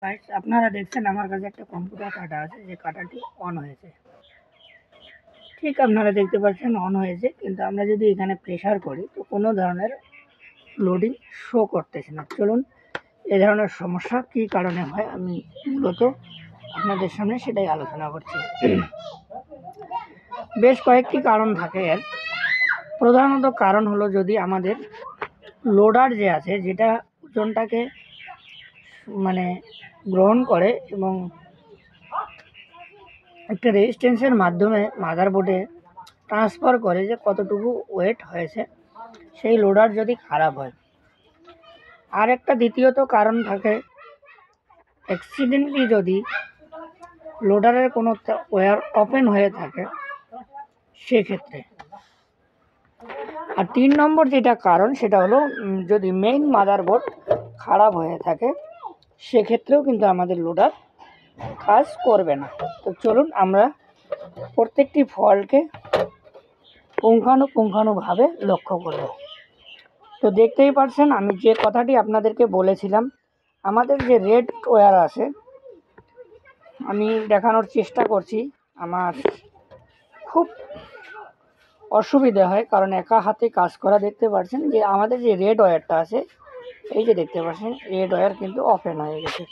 Guys আপনারা দেখছেন আমার কাছে একটা কম্পিউটার কাটা আছে, যে কাটাটি অন হয়েছে। ঠিক আপনারা দেখতে পাচ্ছেন অন হয়েছে, কিন্তু আমরা যদি এখানে প্রেসার করি তো কোনো ধরনের লোডিং শো করতেছে না। চলুন এ ধরনের সমস্যা কী কারণে হয় আমি মূলত আপনাদের সামনে সেটাই আলোচনা করছি। বেশ কয়েকটি কারণ থাকে এর। প্রধানত কারণ হলো যদি আমাদের লোডার যে আছে, যেটা ওজনটাকে গ্রহণ করে এবং একটা রেজিস্ট্যান্সের মাধ্যমে মাদারবোর্ডে ট্রান্সফার করে যে কতটুকু ওয়েট হয়েছে, সেই লোডার যদি খারাপ হয়। আর একটা দ্বিতীয়ত কারণ থাকে, অ্যাক্সিডেন্টলি যদি লোডারের কোনো ওয়্যার ওপেন হয়ে থাকে সেক্ষেত্রে। আর 3 নম্বর যেটা কারণ সেটা হলো যদি মেইন মাদারবোর্ড খারাপ হয়ে থাকে সেক্ষেত্রেও কিন্তু আমাদের লোডার কাজ করবে না। তো চলুন আমরা প্রত্যেকটি ফল্টকে পুঙ্খানুপুঙ্খানুভাবে লক্ষ্য করব। তো দেখতেই পাচ্ছেন আমি যে কথাটি আপনাদেরকে বলেছিলাম, আমাদের যে রেড ওয়্যার আছে, আমি দেখানোর চেষ্টা করছি। আমার খুব অসুবিধা হয় কারণ একা হাতে কাজ করা। দেখতে পাচ্ছেন যে আমাদের যে রেড ওয়্যারটা আছে, এই যে দেখতে পাচ্ছেন রেড ওয়্যার কিন্তু ওপেন হয়ে গেছে।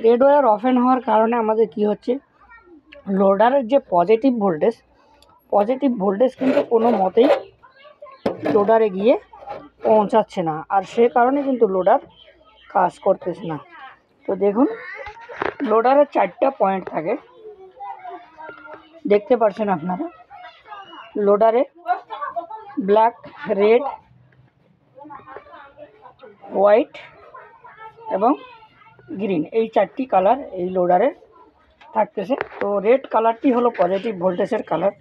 রেড ওয়্যার ওপেন হওয়ার কারণে আমাদের কি হচ্ছে, লোডারের যে পজিটিভ ভোল্টেজ কিন্তু কোনো মতেই লোডারে গিয়ে পৌঁছাচ্ছে না, আর সে কারণে কিন্তু লোডার কাজ করতেছে না। তো দেখুন লোডারের 4টা পয়েন্ট থাকে, দেখতে পাচ্ছেন আপনারা। লোডারে ব্ল্যাক, রেড, হোয়াইট এবং গ্রিন, এই 4টি কালার এই লোডারে থাকতেছে। তো রেড কালারটি হলো পজিটিভ ভোল্টেজের কালার,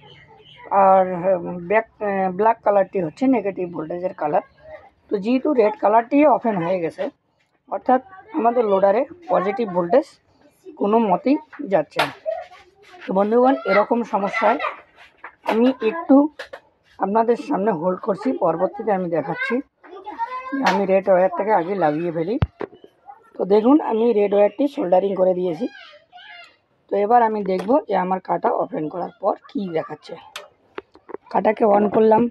আর ব্ল্যাক কালারটি হচ্ছে নেগেটিভ ভোল্টেজের কালার। তো যেহেতু রেড কালারটি ওপেন হয়ে গেছে, অর্থাৎ আমাদের লোডারে পজিটিভ ভোল্টেজ কোনো মতেই যাচ্ছে না। তো বন্ধুগণ, এরকম সমস্যায় আমি একটু আপনাদের সামনে হোল্ড করছি, পরবর্তীতে আমি দেখাচ্ছি। আমি রেড ওয়্যারটাকে আগে লাগিয়ে ফেলি। তো দেখুন আমি রেড ওয়্যারটি সোল্ডারিং করে দিয়েছি। তো এবার আমি দেখব যে আমার কাটা ওপেন করার পর কি দেখাচ্ছে। কাটাকে অন করলাম।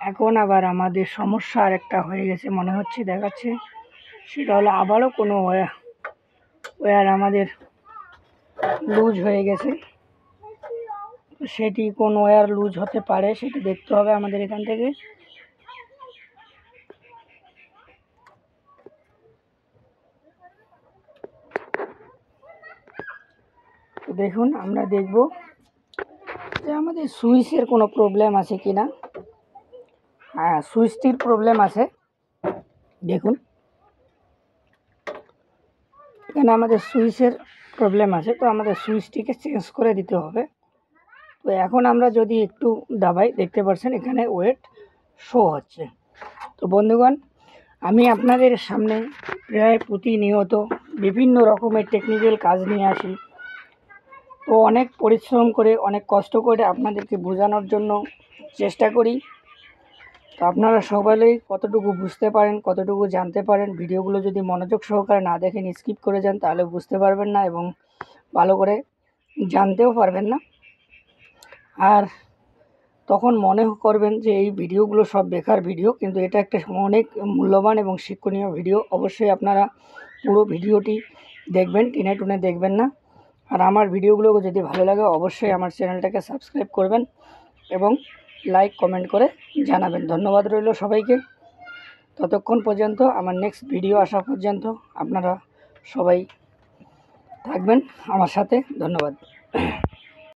এখন আবার আমাদের সমস্যা আরেকটা হয়ে গেছে মনে হচ্ছে, দেখাচ্ছে। সেটা হলো আবারও কোনো ওয়্যার আমাদের লুজ হয়ে গেছে। সেটি কোন ওয়্যার লুজ হতে পারে সেটি দেখতে হবে আমাদের এখান থেকে। তো দেখুন আমরা দেখব যে আমাদের সুইচের কোনো প্রবলেম আছে কি না। হ্যাঁ, সুইচটির প্রবলেম আছে। দেখুন এখানে আমাদের সুইচের প্রবলেম আছে, তো আমাদের সুইচটিকে চেঞ্জ করে দিতে হবে। তো এখন আমরা যদি একটু দাবাই, দেখতে পাচ্ছেন এখানে ওয়েট শো হচ্ছে। তো বন্ধুগণ, আমি আপনাদের সামনে প্রায় প্রতিনিয়ত বিভিন্ন রকমের টেকনিক্যাল কাজ নিয়ে আসি। তো অনেক পরিশ্রম করে, অনেক কষ্ট করে আপনাদেরকে বোঝানোর জন্য চেষ্টা করি। তো আপনারা সকলেই কতটুকু বুঝতে পারেন, কতটুকু জানতে পারেন, ভিডিওগুলো যদি মনোযোগ সহকারে না দেখেন, স্কিপ করে যান, তাহলে বুঝতে পারবেন না এবং ভালো করে জানতেও পারবেন না। আর তখন মনে করবেন যে এই ভিডিওগুলো সব বেকার ভিডিও, কিন্তু এটা একটা অনেক মূল্যবান এবং শিক্ষণীয় ভিডিও। অবশ্যই আপনারা পুরো ভিডিওটি দেখবেন, টেনে টুনে দেখবেন না। আর আমার ভিডিওগুলো যদি ভালো লাগে অবশ্যই আমার চ্যানেলটাকে সাবস্ক্রাইব করবেন এবং লাইক কমেন্ট করে জানাবেন। ধন্যবাদ রইল সবাইকে। ততক্ষণ পর্যন্ত আমার নেক্সট ভিডিও আসা পর্যন্ত আপনারা সবাই থাকবেন আমার সাথে। ধন্যবাদ।